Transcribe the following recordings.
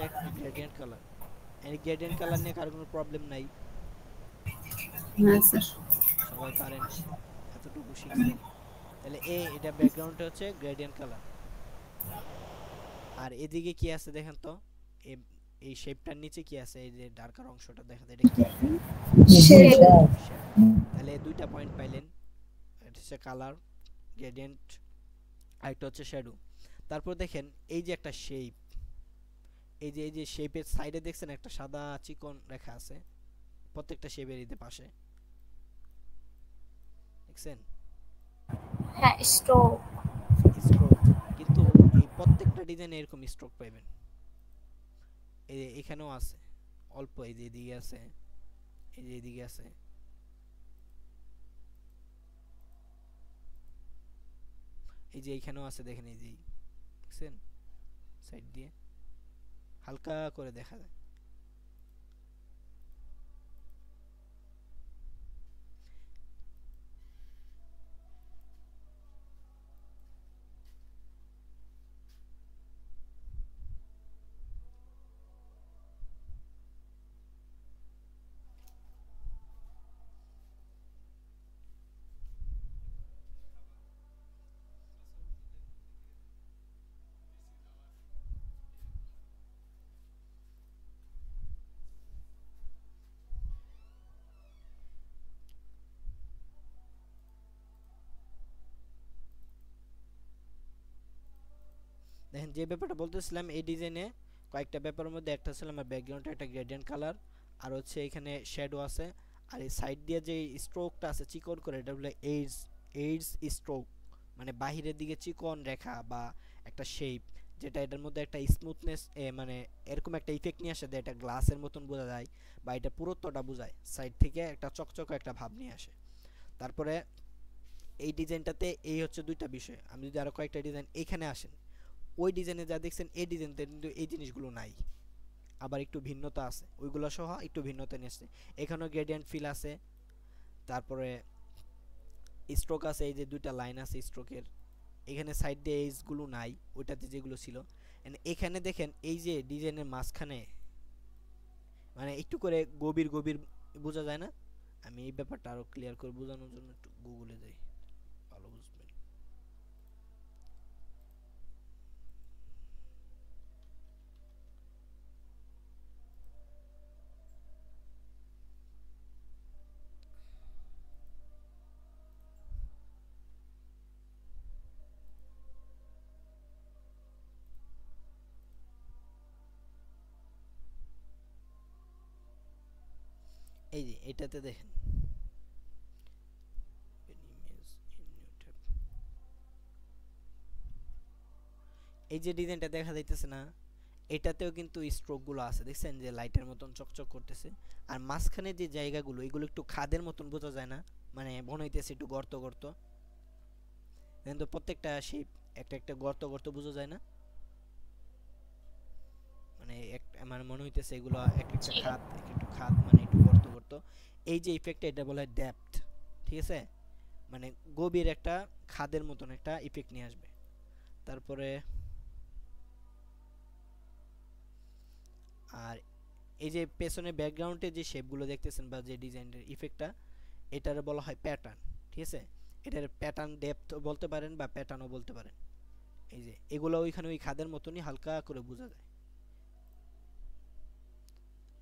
হচ্ছে gradient colour. এই gradient colour নিয়ে কারো কোনো প্রবলেম নাই? না স্যার। সবাই পারেন, এতটুকু শিখছেন। তাহলে এটা ব্যাকগ্রাউন্ডটা হচ্ছে গ্রেডিয়েন্ট কালার। আর এদিকে কি আছে দেখেন তো, এই শেপটার নিচে কি আছে, এই যে ডার্কার অংশটা দেখা যায়, এটা কি? শ্যাডো। শ্যাডো। তাহলে দুইটা পয়েন্ট পাইলেন, এটা হচ্ছে কালার, গ্রেডিয়েন্ট, আর একটা হচ্ছে শ্যাডো। তারপর দেখেন এই যে একটা শেপ, এই যে শেপের সাইডে দেখছেন একটা সাদা চিকন রেখা আছে প্রত্যেকটা শেপের এই পাশে, দেখছেন? হ্যাঁ, স্ট্রোক। স্ট্রোক। কিন্তু এই প্রত্যেকটা ডিজাইনে এরকম স্ট্রোক পাবেন। এই যে এখানেও আছে অল্প, এই যে এদিকে আছে, এই যে এদিকে আছে, এই যে এইখানেও আছে, দেখেন এই যে, দেখছেন? সাইড দিয়ে হালকা করে দেখা যায়। দেখেন যে ব্যাপারটা বলতেছিলাম, এই ডিজাইনে কয়েকটা ব্যাপারের মধ্যে একটা ছিল আমার ব্যাকগ্রাউন্ডে একটা গ্রেডিয়েন্ট কালার, আর হচ্ছে এখানে শ্যাডো আছে, আর এই সাইড দিয়ে যে স্ট্রোকটা আছে চিকন করে, এটা হলো এইডস, এইডস স্ট্রোক, মানে বাহিরের দিকে চিকন রেখা বা একটা শেপ, যেটা এটার মধ্যে একটা স্মুথনেস, মানে এরকম একটা ইফেক্ট নিয়ে আসে, এটা গ্লাসের মতন বোঝা যায়, বা এটা পুরুত্বটা বোঝায়, সাইড থেকে একটা চকচকে একটা ভাব নিয়ে আসে। তারপরে এই ডিজাইনটাতে এই হচ্ছে দুইটা বিষয়। আমি যদি আরো কয়েকটা ডিজাইন এখানে আসেন, ওই ডিজাইনে যা দেখছেন এই ডিজাইনতে কিন্তু এই জিনিসগুলো নাই, আবার একটু ভিন্নতা আছে, ওইগুলো সহ একটু ভিন্নতা নিয়ে আসছে। এখানেও গ্রেডিয়েন্ট ফিল আছে, তারপরে স্ট্রোক আছে, এই যে দুইটা লাইন আছে স্ট্রোকের, এখানে সাইড দিয়ে এইজগুলো নাই, ওইটাতে যেগুলো ছিল। এখানে দেখেন এই যে ডিজাইনের মাঝখানে মানে একটু করে গভীর গভীর বোঝা যায় না? আমি এই ব্যাপারটা আরো ক্লিয়ার করে বোঝানোর জন্য একটু গুগলে যাই, ভালো বুঝবেন। এই যে এটাতে দেখেন, এই যে ডিজাইনটা দেখা যাইতেছে না, এটাতেও কিন্তু স্ট্রোক গুলো আছে, দেখছেন যে লাইটের মতন চকচক করতেছে। আর মাঝখানে যে জায়গাগুলো, এগুলো একটু খাদের মতন বোঝা যায় না, মানে মনে হইতেছে একটু গর্ত গর্ত, কিন্তু প্রত্যেকটা শেপ একটা একটা গর্ত গর্ত বোঝা যায় না, মানে আমার মনে হইতেছে এগুলো এক একটা জি। খাদ, এক একটু খাদ, মানে একটু গর্ত গর্ত। এই যে ইফেক্টটা, এটা বলা হয় ডেপথ, ঠিক আছে? মানে গভীর একটা খাদের মতন একটা ইফেক্ট নিয়ে আসবে। তারপরে আর এই যে পেছনে ব্যাকগ্রাউন্ডে যে শেপগুলো দেখতেছেন বা যে ডিজাইনের ইফেক্টটা, এটার বলা হয় প্যাটার্ন, ঠিক আছে? এটার প্যাটার্ন ডেপথ বলতে পারেন বা প্যাটার্নও বলতে পারেন। এই যে এগুলো ওইখানে ওই খাদের মতনই হালকা করে বোঝা যায়।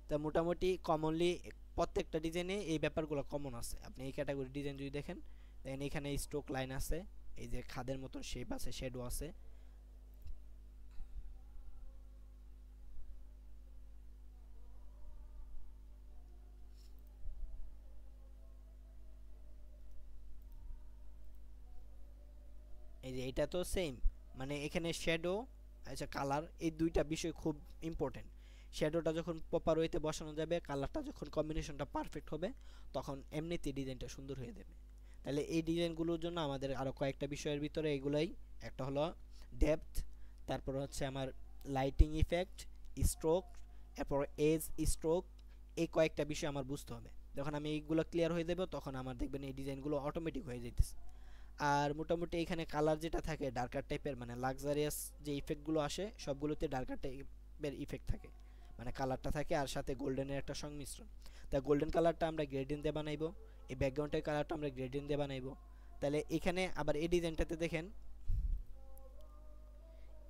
তা মোটামুটি কমনলি প্রত্যেকটা ডিজাইনে এই ব্যাপারগুলো কমন আছে। আপনি এই ক্যাটাগরি ডিজাইন যদি দেখেন, দেখেন এখানে স্ট্রোক লাইন আছে, এই যে খাদের মতন শেপ আছে, শ্যাডো আছে। এই যে এটা তো সেম, মানে এখানে শ্যাডো, আচ্ছা কালার, এই দুইটা বিষয় খুব ইম্পর্টেন্ট। শ্যাডোটা যখন প্রপার ওয়েতে বসানো যাবে, কালারটা যখন কম্বিনেশনটা পারফেক্ট হবে, তখন এমনিতেই ডিজাইনটা সুন্দর হয়ে যাবে। তাহলে এই ডিজাইনগুলোর জন্য আমাদের আরও কয়েকটা বিষয়ের ভিতরে এগুলাই, একটা হলো ডেপথ, তারপর হচ্ছে আমার লাইটিং ইফেক্ট, স্ট্রোক, এরপর এজ স্ট্রোক, এই কয়েকটা বিষয় আমার বুঝতে হবে। যখন আমি এইগুলো ক্লিয়ার হয়ে যাবে, তখন আমার দেখবেন এই ডিজাইনগুলো অটোমেটিক হয়ে যাইতেছে। আর মোটামুটি এখানে কালার যেটা থাকে ডার্কার টাইপের, মানে লাক্সারিয়াস যে ইফেক্টগুলো আসে সবগুলোতে ডার্কার টাইপ, টাইপের ইফেক্ট থাকে, মানে কালারটা থাকে আর সাথে গোল্ডেনের একটা সংমিশ্রণ। তা গোল্ডেন কালারটা আমরা গ্রেডিয়েন্ট দিয়ে বানাইবো, এই ব্যাকগ্রাউন্ডের কালারটা আমরা গ্রেডিয়েন্ট দিয়ে বানাইবো। তাহলে এখানে আবার এই ডিজাইনটাতে দেখেন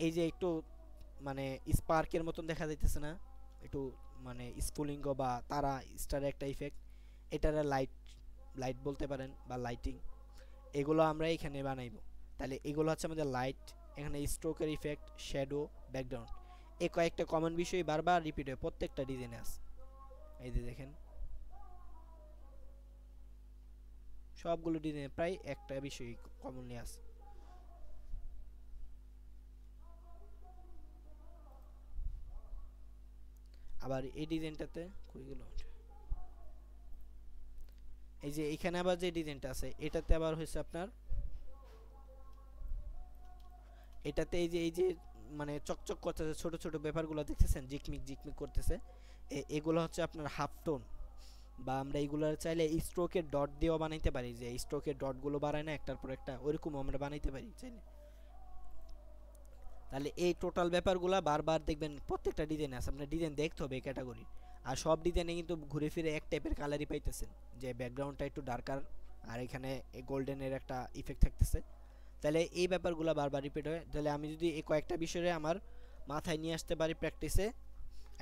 এই যে একটু মানে স্পার্কের মতন দেখা যাইতেছে না, একটু মানে স্ফুলিঙ্গ বা তারা স্টারের একটা ইফেক্ট, এটারে লাইট লাইট বলতে পারেন বা লাইটিং, এগুলো আমরা এখানে বানাইবো। তাহলে এগুলো হচ্ছে আমাদের লাইট, এখানে স্ট্রোকের ইফেক্ট, শ্যাডো, ব্যাকগ্রাউন্ড, এই কয়েকটা কমন বিষয় বারবার রিপিট হয় প্রত্যেকটা ডিজাইনে আছে। এই যে দেখেন সবগুলো ডিজাইনে প্রায় একটা বিষয় কমনলি আছে। আবার এই ডিজাইনটাতে কইগুলো এই যে এখানে আবার যে ডিজাইনটা আছে এটাতে আবার হয়েছে আপনার, এটাতে এই যে মানে চকচক করতেছে ছোট ছোট ব্যাপারগুলো দেখতেছেন জিকমিক জিকমিক করতেছে, এগুলো হচ্ছে আপনার হাফ টোন, বা আমরা এইগুলোর চাইলে স্ট্রোকের ডট দিয়েও বানাইতে পারি, যে স্ট্রোকের ডটগুলো বাড়ায় না একটার পর একটা, ওইরকম আমরা বানাইতে পারি চাইলে। তাহলে এই টোটাল ব্যাপারগুলো বারবার দেখবেন প্রত্যেকটা ডিজাইনে আছে, আপনার ডিজাইন দেখতে হবে এই ক্যাটাগরি। আর সব ডিজাইনে কিন্তু ঘুরে ফিরে এক টাইপের কালারই পাইতেছেন, যে ব্যাকগ্রাউন্ডটা একটু ডার্কার আর এখানে গোল্ডেনের একটা ইফেক্ট থাকতেছে। তাহলে এই ব্যাপারগুলো বারবার রিপিট হয়। তাহলে আমি যদি এই কয়েকটা বিষয়ে আমার মাথায় নিয়ে আসতে পারি প্র্যাকটিসে,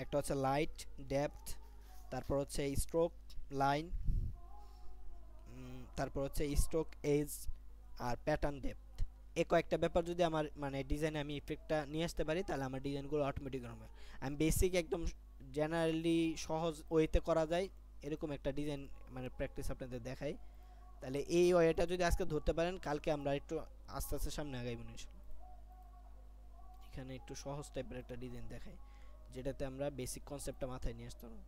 একটা হচ্ছে লাইট, ডেপথ, তারপর হচ্ছে স্ট্রোক, লাইন, তারপর হচ্ছে স্ট্রোক, এজ, আর প্যাটার্ন ডেপথ, এই কয়েকটা ব্যাপার যদি আমার মানে ডিজাইনে আমি ইফেক্টটা নিয়ে আসতে পারি তাহলে আমার ডিজাইনগুলো অটোমেটিক হবে। আমি বেসিক একদম জেনারেলি সহজ ওয়েতে করা যায় এরকম একটা ডিজাইন মানে প্র্যাকটিস আপনাদের দেখাই। তাহলে এই ওয়েটা যদি আজকে ধরতে পারেন কালকে আমরা একটু আস্তে আস্তে সামনে আগাইব ইনশাআল্লাহ। এখানে একটু সহজ টাইপের একটা ডিজাইন দেখাই যেটাতে আমরা বেসিক কনসেপ্টটা মাথায় নিয়ে আসতে পারবো।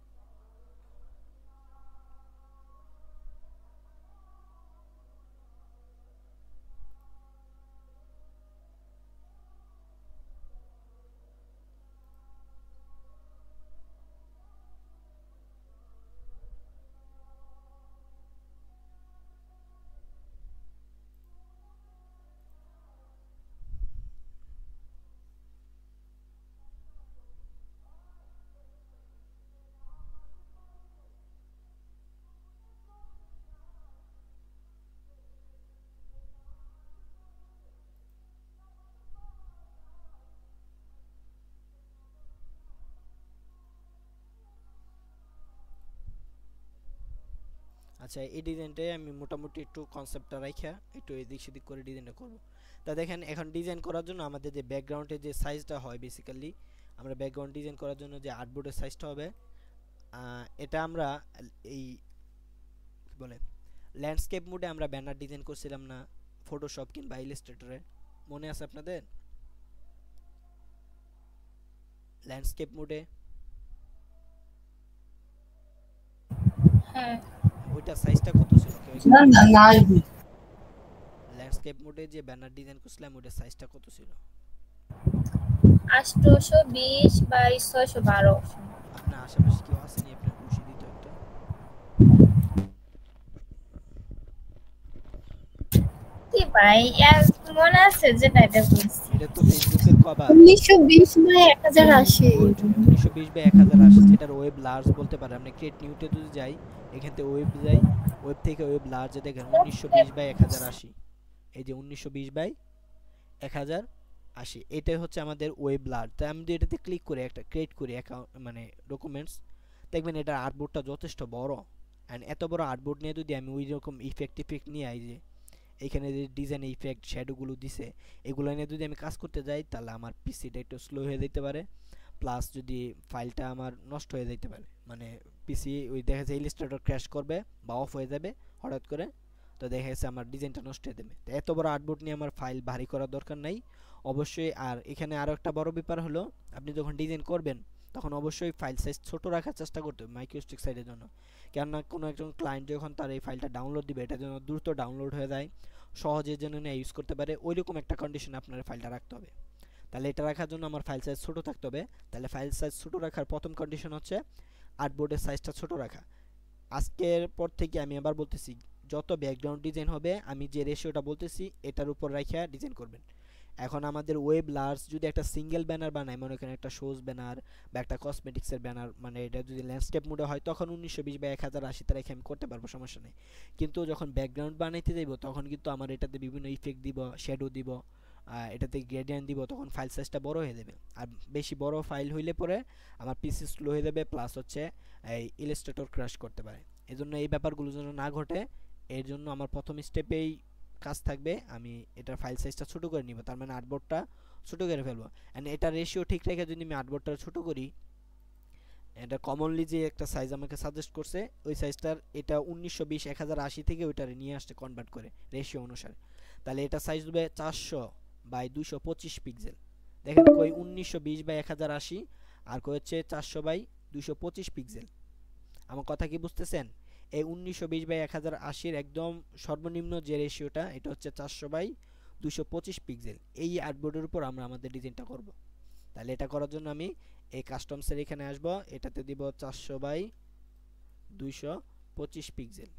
আচ্ছা এই ডিজাইনটাই আমি মোটামুটি একটু কনসেপ্টটা রাইখা একটু এদিক সেদিক করে ডিজাইনটা করব। তা দেখেন এখন ডিজাইন করার জন্য আমাদের যে ব্যাকগ্রাউন্ডের যে সাইজটা হয় বেসিক্যালি আমরা ব্যাকগ্রাউন্ড ডিজাইন করার জন্য যে আর্টবোর্ডের সাইজটা হবে এটা আমরা এই কি বলে ল্যান্ডস্কেপ মোডে আমরা ব্যানার ডিজাইন করছিলাম না ফটোশপ কিংবা ইলাস্ট্রেটরে, মনে আছে আপনাদের? ল্যান্ডস্কেপ মোডে হ্যাঁ ওইটার সাইজটা কত ছিল কেউ? ল্যান্ডস্কেপ মোডে যে ব্যানার ডিজাইন করছিলাম ওইটার সাইজটা কত ছিল? 820 বাই 612। আপনার আশেপাশে কেউ আসেনি আপনার ঘুষি দিত একটা? কি ভাই মনে আছে যেটা এটা বলছি? এটা তো ফেসবুকের কভার। 1920 বাই 1080। 1920 বাই 1080 যেটার ওয়েব লার্জ বলতে পারে। আমরা ক্রিয়েট নিউতে যদি যাই এখান থেকে ওয়েব যাই, ওয়েব থেকে ওয়েব লার্জে দেখেন 1920 বাই 1080, এই যে 1920 বাই 1080 এটাই হচ্ছে আমাদের ওয়েব লার্জ। তাই আমি যদি এটাতে ক্লিক করে একটা ক্রিয়েট করি অ্যাকাউন্ট মানে ডকুমেন্টস, দেখবেন এটার আর্টবোর্ডটা যথেষ্ট বড়। অ্যান্ড এত বড় আর্টবোর্ড নিয়ে যদি আমি ওই রকম ইফেক্ট নিয়ে আই, যে এখানে যে ডিজাইন ইফেক্ট শ্যাডোগুলো দিছে এগুলো নিয়ে যদি আমি কাজ করতে যাই তাহলে আমার পিসিটা একটু স্লো হয়ে যেতে পারে, প্লাস যদি ফাইলটা আমার নষ্ট হয়ে যেতে পারে, মানে পিসি ওই দেখা যাচ্ছে ইলাস্ট্রেটর ক্র্যাশ করবে বা অফ হয়ে যাবে হঠাৎ করে, তো দেখা যাচ্ছে আমার ডিজাইনটা নষ্ট হয়ে যাবে। তো এত বড় আর্টবোর্ড নিয়ে আমার ফাইল ভারী করার দরকার নাই অবশ্যই। আর এখানে আরও একটা বড় ব্যাপার হলো আপনি যখন ডিজাইন করবেন তখন অবশ্যই ফাইল সাইজ ছোট রাখার চেষ্টা করতে হবে মাইক্রোস্টিক সাইডের জন্য, কেননা কোনো একজন ক্লায়েন্ট যখন তার এই ফাইলটা ডাউনলোড দিবে এটা যেন দ্রুত ডাউনলোড হয়ে যায়, সহজে যেন নিয়ে ইউজ করতে পারে, ওইরকম একটা কন্ডিশনে আপনার ফাইলটা রাখতে হবে। তাহলে এটা রাখার জন্য আমার ফাইল সাইজ ছোট থাকতে হবে। তাহলে ফাইল সাইজ ছোট রাখার প্রথম কন্ডিশন হচ্ছে আর্টবোর্ডের সাইজটা ছোট রাখা। আজকের পর থেকে আমি আবার বলতেছি যত ব্যাকগ্রাউন্ড ডিজাইন হবে আমি যে রেশিওটা বলতেছি এটার উপর রাখিয়া ডিজাইন করবেন। এখন আমাদের ওয়েব লার্জ যদি একটা সিঙ্গেল ব্যানার বানাই, মনে করেন একটা শোজ ব্যানার বা একটা কসমেটিক্সের ব্যানার, মানে এটা যদি ল্যান্ডস্কেপ মোডে হয় তখন 1920 বা 1080 তে আমি করতে পারবো, সমস্যা নেই। কিন্তু যখন ব্যাকগ্রাউন্ড বানাইতে যাইব তখন কিন্তু আমার এটাতে বিভিন্ন ইফেক্ট দিব, শ্যাডো দিব, এটাতে গ্রেডিয়েন্ট দিব, তখন ফাইল সাইজটা বড় হয়ে যাবে। আর বেশি বড় ফাইল হইলে পরে আমার পিসি স্লো হয়ে যাবে, প্লাস হচ্ছে এই ইলাস্ট্রেটর ক্র্যাশ করতে পারে। এজন্য এই ব্যাপারগুলো যেন না ঘটে, এর জন্য আমার প্রথম স্টেপেই কাজ থাকবে আমি এটার ফাইল সাইজটা ছোট করে নিব, তার মানে আর্টবোর্ডটা ছোট করে ফেলবো। এন্ড এটা রেশিও ঠিক রেখে যদি আমি আর্টবোর্ডটা ছোট করি, এটা কমনলি যে একটা সাইজ আমাকে সাজেস্ট করছে ওই সাইজটার, এটা 1920 1080 থেকে ওইটারে নিয়ে আসছে কনভার্ট করে রেশিও অনুসারে। তাহলে এটা সাইজ হবে 400 বাই 225 পিক্সেল। দেখেন কই 1920 বাই 1080 আর কই হচ্ছে 400 বাই 225 পিক্সেল। আমার কথা কি বুঝতেছেন? এই 1920 বাই 1080 এর একদম সর্বনিম্ন যে রেশিওটা এটা হচ্ছে 400 বাই 225 পিক্সেল। এই আর্টবোর্ডের উপর আমরা আমাদের ডিজাইনটা করব। তাহলে এটা করার জন্য আমি এই কাস্টমসের এখানে আসব, এটাতে দিব 400 বাই 225 পিক্সেল।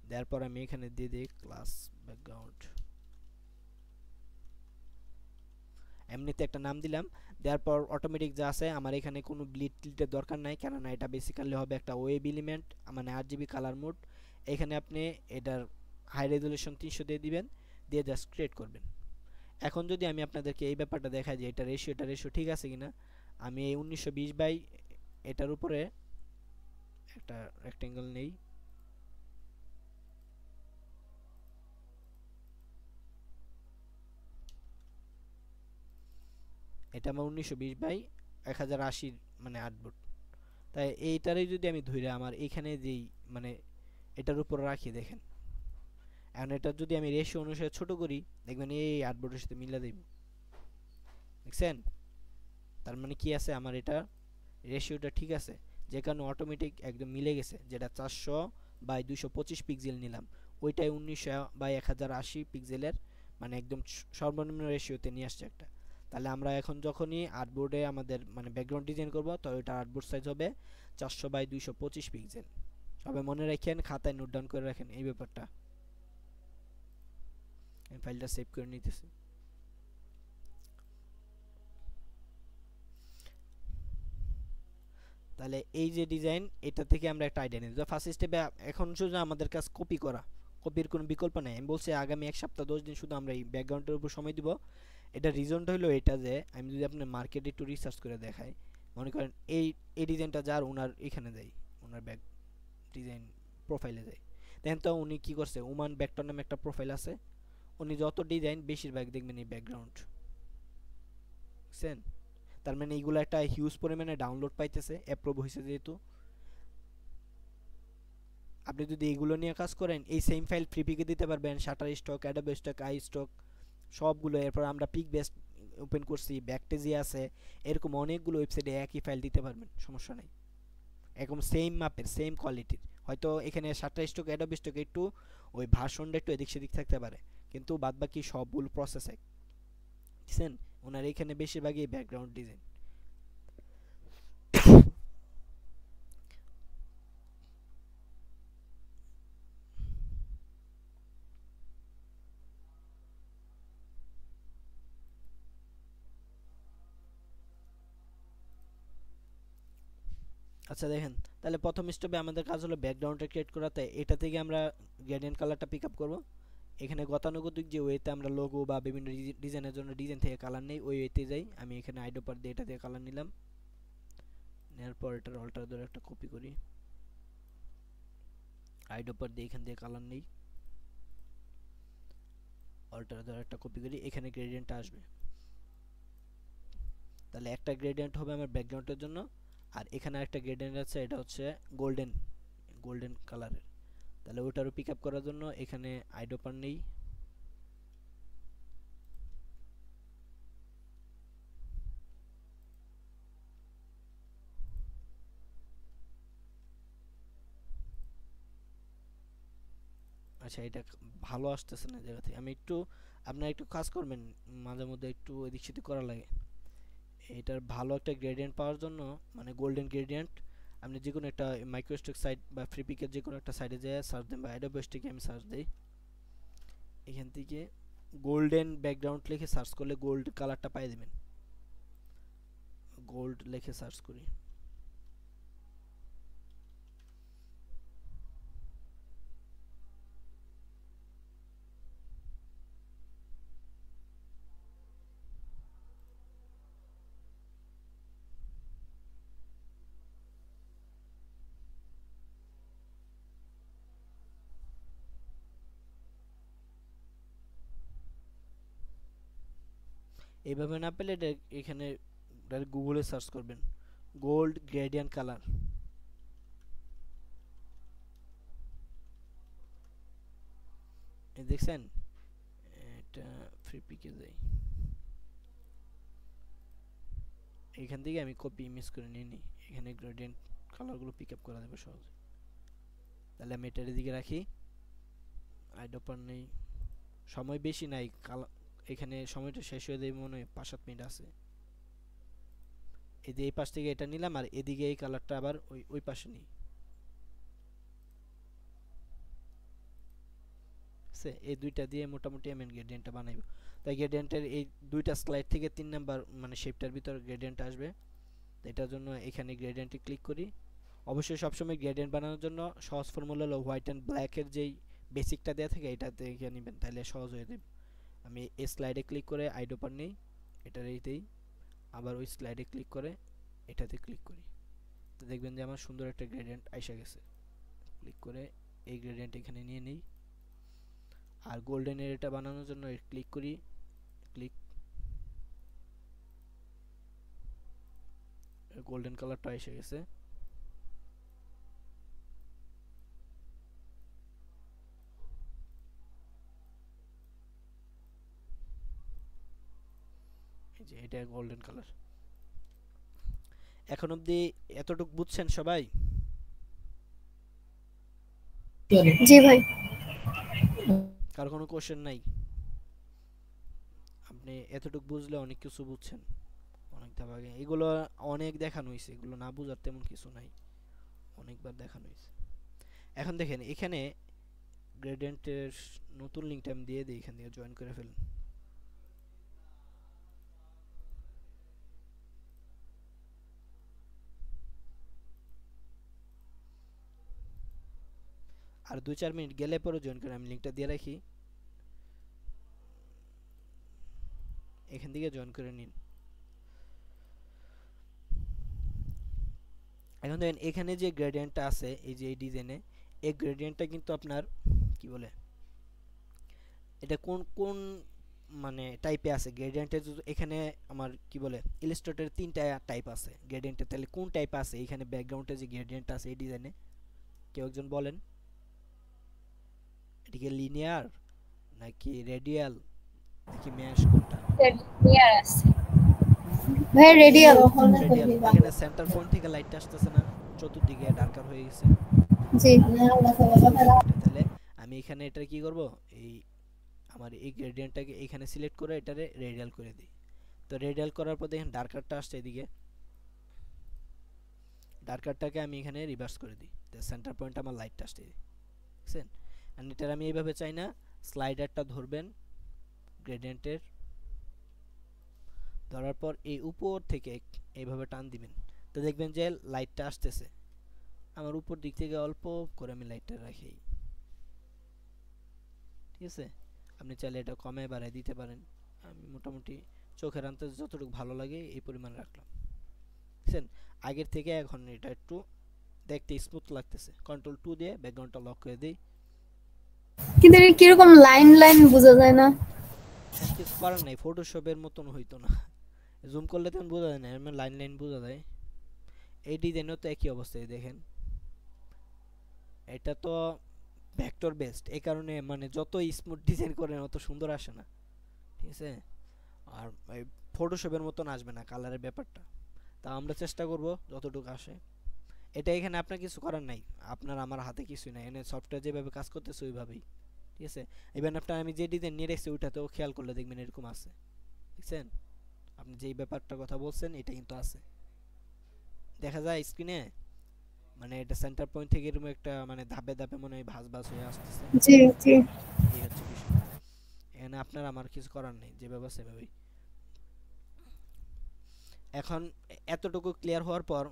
দেওয়ার পর আমি এখানে দিয়ে দিই ক্লাস ব্যাকগ্রাউন্ড, এমনিতে একটা নাম দিলাম। দেওয়ার পর অটোমেটিক যা আছে, আমার এখানে কোনো ব্লিড টিল্টের দরকার নাই, কেননা এটা বেসিক্যালি হবে একটা ওয়েব এলিমেন্ট, মানে 8GB কালার মোড। এখানে আপনি এটার হাই রেজলিউশন 300 দিয়ে দিবেন, দিয়ে জাস্ট ক্রিয়েট করবেন। এখন যদি আমি আপনাদেরকে এই ব্যাপারটা দেখাই যে এটা রেশিও ঠিক আছে কিনা, আমি এই 1920 বাই এটার উপরে একটা রেক্টেঙ্গল নেই, এটা আমার 1920 বাই 1080 মানে আর্টবোর্ড। তাই এইটারই যদি আমি ধরে আমার এখানে যেই মানে এটার উপর রাখি, দেখেন এখন এটা যদি আমি রেশিও অনুসারে ছোট করি, দেখবেন এই আর্টবোর্ডের সাথে মিলা দেব, দেখছেন? তার মানে কি আছে, আমার এটা রেশিওটা ঠিক আছে, যে কারণে অটোমেটিক একদম মিলে গেছে। যেটা 400 বাই 225 পিক্সেল নিলাম, ওইটাই 1900 বাই 1080 পিক্সেলের, মানে একদম সর্বনিম্ন রেশিওতে নিয়ে আসছে একটা। তাহলে আমরা এখন যখনই আর্টবোর্ডে আমাদের মানে ব্যাকগ্রাউন্ড ডিজাইন করব, তো ওইটা আর্টবোর্ড সাইজ হবে 400 বাই 225 পিক্সেল। সবাই মনে রাখেন, খাতায় নোট ডাউন করে রাখেন এই ব্যাপারটা। আমি ফাইলটা সেভ করে নিতেছি। তাহলে এই যে ডিজাইন, এটা থেকে আমরা একটা আইডিয়া নিই। ফার্স্ট স্টেপে এখন শুধু আমাদের কাজ কপি করা, কপির কোনো বিকল্প নাই। আমি বলছি আগামী 1 সপ্তাহ 10 দিন শুধু আমরা এই ব্যাকগ্রাউন্ডের উপর সময় দিব। এটা রিজনটা হলো এটা যে আমি যদি আপনার মার্কেটে একটু রিসার্চ করে দেখাই, মনে করেন এই এই ডিজাইনটা যার, ওনার এখানে যাই, ওনার ব্যাক ডিজাইন প্রোফাইলে যাই, দেখেন তো উনি কি করছে, ওমান ব্যাকটন নামে একটা প্রোফাইল আছে, উনি যত ডিজাইন বেশিরভাগ দেখবেন এই ব্যাকগ্রাউন্ড, বুঝছেন? তার মানে এইগুলো একটা হিউজ পরিমাণে ডাউনলোড পাইতেছে, অ্যাপ্রুভ হয়েছে যেহেতু। আপনি যদি এগুলো নিয়ে কাজ করেন, এই সেম ফাইল ফ্রিপিকে দিতে পারবেন, shutter stock, Adobe stock, I stock সবগুলো। এরপর আমরা পিক বেস্ট ওপেন করছি, ব্যাকটেজিয়া আছে, এরকম অনেকগুলো ওয়েবসাইটে একই ফাইল দিতে পারবেন, সমস্যা নাই। এরকম সেম মাপের সেম কোয়ালিটির, হয়তো এখানে শাটার স্টক, অ্যাডোবে স্টক একটু ওই ভার্সনটা একটু এদিক সেদিক থাকতে পারে, কিন্তু বাদবাকি সবগুলো প্রসেস এক, বুঝছেন? ওনার এখানে বেশিরভাগই ব্যাকগ্রাউন্ড ডিজাইন। আচ্ছা দেখেন, তাহলে প্রথম স্টেপে আমাদের কাজ হলো ব্যাকগ্রাউন্ডটা ক্রিয়েট করাতে। এটা থেকে আমরা গ্রেডিয়েন্ট কালারটা পিক আপ করবো। এখানে গতানুগতিক যে ওয়েতে আমরা লোগো বা বিভিন্ন ডিজাইনের জন্য ডিজাইন থেকে কালার নেই, ওই ওয়েতে যাই। আমি এখানে আইডোপার দিয়ে এটা দিয়ে কালার নিলাম, নেওয়ার পর এটার অল্টার ধরে একটা কপি করি, আইডোপার দিয়ে এখান দিয়ে কালার নেই, অল্টার ধরে একটা কপি করি, এখানে গ্রেডিয়েন্টটা আসবে। তাহলে একটা গ্রেডিয়েন্ট হবে আমার ব্যাকগ্রাউন্ডের জন্য, আর এখানে একটা গ্রেডিয়েন্ট আছে, এটা হচ্ছে গোল্ডেন গোল্ডেন কালারের। তাহলে ওটারও পিক আপ করার জন্য এখানে আইডোপার নেই, আচ্ছা এটা ভালো আসতেছে না জায়গা থেকে, আমি একটু, আপনারা একটু কাজ করবেন, মাঝে মধ্যে একটু এদিক সেদিক করা লাগে। এটার ভালো একটা গ্রেডিয়েন্ট পাওয়ার জন্য, মানে গোল্ডেন গ্রেডিয়েন্ট, আপনি যে কোনো একটা মাইক্রোস্টক সাইট বা ফ্রিপিকের যে কোনো একটা সাইটে যেয়ে সার্চ দেন, বা অ্যাডোবে স্টকে আমি সার্চ দিই, এখান থেকে গোল্ডেন ব্যাকগ্রাউন্ড লিখে সার্চ করলে গোল্ড কালারটা পাই দিবেন। গোল্ড লিখে সার্চ করি। এইভাবে না পেলে এখানে গুগলে সার্চ করবেন গোল্ড গ্রেডিয়েন্ট কালার। দেখছেন এটা ফ্রি পিকে যাই, এখান থেকে আমি কপি ইমেজ করে নিয়ে নিই, এখানে গ্রেডিয়েন্ট কালারগুলো পিক আপ করা যাবে সহজে। তাহলে আমি এটার দিকে রাখি, আইডপার নেই, সময় বেশি নাই, এখানে সময়টা শেষ হয়ে যাবে মনে হয় 5-7 মিনিট আছে। এই পাশ থেকে এটা নিলাম আর এদিকে এই কালারটা আবার ওই পাশে নিই। এই দুইটা দিয়ে মোটামুটি আমি গ্রেডিয়েন্টটা বানাইব। তাই গ্রেডিয়েন্টের এই দুইটা স্লাইড থেকে 3 নাম্বার মানে শেপটার ভিতর গ্রেডিয়েন্ট আসবে। তো এটার জন্য এখানে গ্রেডিয়েন্টে ক্লিক করি। অবশ্যই সবসময় গ্রেডিয়েন্ট বানানোর জন্য সহজ ফর্মুলা হলো হোয়াইট অ্যান্ড ব্ল্যাকের যেই বেসিকটা দেওয়া থাকে এটা দেখে নেবেন, তাহলে সহজ হয়ে যাবে। আমি এই স্লাইডে ক্লিক করে আইডপার নেই, এটার এইতেই আবার ওই স্লাইডে ক্লিক করে এটাতে ক্লিক করি, তো দেখবেন যে আমার সুন্দর একটা গ্রেডিয়েন্ট আইসা গেছে। ক্লিক করে এই গ্রেডিয়েন্ট এখানে নিয়ে নিই। আর গোল্ডেন এটা বানানোর জন্য ক্লিক করি, ক্লিক গোল্ডেন কালারটা এসে গেছে। এই যে এটা গোল্ডেন কালার। এখন অবধি এতটুকু বুঝছেন সবাই? জি ভাই। কার কোনো কোশ্চেন নাই? আপনি এতটুকু বুঝলে অনেক কিছু বুঝছেন, অনেক ধাপ আগে। এগুলো অনেক দেখানো হয়েছে, এগুলো না বুঝার তেমন কিছু নাই, অনেকবার দেখানো হয়েছে। এখন দেখেন এখানে গ্রেডিয়েন্টের নতুন লিঙ্কটা আমি দিয়ে দিই, এখান থেকে জয়েন করে ফেলুন। আর 2-4 মিনিট গেলে পরে জয়েন করে আমি লিঙ্কটা দিয়ে রাখি, এখান থেকে জয়েন করে নিন। এখন দেখেন এখানে যে গ্রেডিয়েন্টটা আছে এই যে এই ডিজাইনে, এই গ্রেডিয়েন্টটা কিন্তু আপনার কি বলে এটা কোন কোন মানে টাইপে আছে গ্রেডিয়েন্টের। এখানে আমার কি বলে ইলাস্ট্রেটরের 3টা টাইপ আছে গ্রেডিয়েন্টের, তাহলে কোন টাইপ আছে এখানে ব্যাকগ্রাউন্ডে যে গ্রেডিয়েন্ট আছে এই ডিজাইনে কেউ একজন বলেন? এটা কি লিনিয়ার নাকি রেডিয়াল নাকি ম্যাশ, কোনটা? রেডিয়াল আছে ভাই, রেডিয়াল। রেডিয়াল। এখানে সেন্টার পয়েন্ট থেকে লাইটটা আসতেছে না, চতুর্দিকে ডার্কার হয়ে গেছে। জি। তাহলে আমি এখানে এটা কি করব, এই আমার এই গ্রেডিয়েন্টটাকে এখানে সিলেক্ট করে এটারে রেডিয়াল করে দিই। তো রেডিয়াল করার পর দেখেন ডার্কারটা আসছে এদিকে, ডার্কারটাকে আমি এখানে রিভার্স করে দিই, তো সেন্টার পয়েন্ট আমার লাইটটা আসছে, দেখছেন? আর এটার আমি এইভাবে চাই না, স্লাইডারটা ধরবেন গ্রেডিয়েন্টের, ধরার পর এই উপর থেকে এইভাবে টান দিবেন, তো দেখবেন যে লাইটটা আসতেছে। আমার উপর দিক থেকে অল্প করে আমি লাইটটা রাখি, ঠিক আছে? আপনি চাইলে এটা কমে বাড়ায় দিতে পারেন, আমি মোটামুটি চোখের আন্দাজ যতটুকু ভালো লাগে এই পরিমাণ রাখলাম, বুঝছেন? আগের থেকে এখন এটা একটু দেখতে স্মুথ লাগতেছে। কন্ট্রোল 2 দিয়ে ব্যাকগ্রাউন্ডটা লক করে দিই। কিন্তু এটা কিরকম লাইন লাইন বোঝা যায় না। কিছু করার নাই, ফটোশপের মতন হইতো না, জুম করলে তেমন বোঝা যায় না, এমন লাইন লাইন বোঝা যায়। এই ডিজাইনও তো একই অবস্থায় দেখেন, এটা তো ভেক্টর বেসড, এই কারণে মানে যত স্মুথ ডিজাইন করেন অত সুন্দর আসে না, ঠিক আছে? আর ফটোশপের মতন আসবে না কালারের ব্যাপারটা, তা আমরা চেষ্টা করব যতটুকু আসে। এটা এখানে আপনার কিছু করার নাই, আপনার আমার হাতে কিছুই নাই, এনে সফটওয়্যার যেভাবে কাজ করতেছে ওইভাবেই, ঠিক আছে? ইভেন আপনার আমি যে ডিজাইন নিয়ে রেখেছি ওইটাতেও খেয়াল করলে দেখবেন এরকম আছে, দেখছেন? আপনি যেই ব্যাপারটা কথা বলছেন এটা কিন্তু আছে, দেখা যায় স্ক্রিনে, মানে এটা সেন্টার পয়েন্ট থেকে এরকম একটা মানে ধাপে ধাপে মনে হয় ভাঁজ ভাঁজ হয়ে আসতেছে। জি জি। এই হচ্ছে বিষয়। এখানে আপনার আমার কিছু করার নেই, যেভাবে আছে সেভাবেই। এখন এতটুকু ক্লিয়ার হওয়ার পর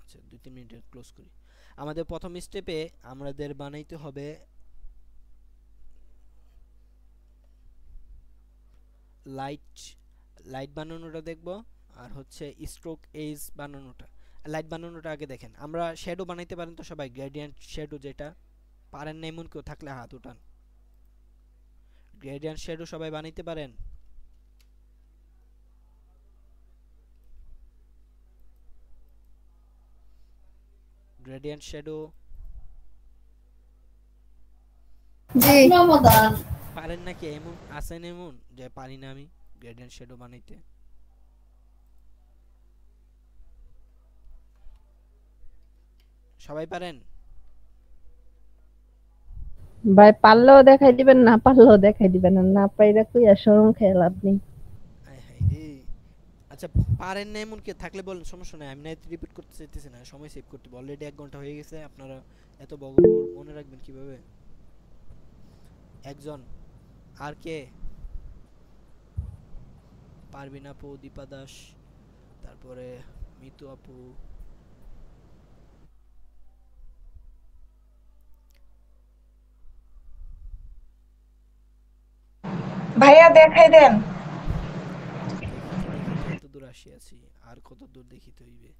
আচ্ছা 2-3 মিনিটে ক্লোজ করি। আমাদের প্রথম স্টেপে আমাদের বানাইতে হবে লাইট। লাইট বানানোটা দেখব, আর হচ্ছে স্ট্রোক এজ বানানোটা। লাইট বানানোটা আগে দেখেন। আমরা শ্যাডো বানাইতে পারেন তো সবাই, গ্রেডিয়েন্ট শ্যাডো যেটা পারেন না এমন কেউ থাকলে হাত উঠান। গ্রেডিয়েন্ট শ্যাডো সবাই বানাইতে পারেন? গ্রেডিয়েন্ট শ্যাডো জি পারেন নাকি? এমন আছেন এমন যে পারি না আমি গ্রেডিয়েন্ট শ্যাডো বানাইতে? সবাই পারেন? ভাই পারলেও দেখাই দিবেন, না পারলেও দেখাই দিবেন, আর না পাইরা কই আর শরম খেয়ে লাভ নেই। আয় হায় রে। আচ্ছা পারেন না এমন কে থাকলে বলেন, সমস্যা নাই, আমি না রিপিট করতে চাইতেছি না, সময় সেভ করতে। অলরেডি 1 ঘন্টা হয়ে গেছে, আপনারা এত বগর মনে রাখবেন কিভাবে? একজন। আর কে? পারবিন আপু, দীপা দাস, তারপরে মিতু আপু। ভাইয়া দেখাই দেন। দেখিতে দেখিতে এত দূর আসিয়াছি, আর কত দূর দেখিতে হইবে।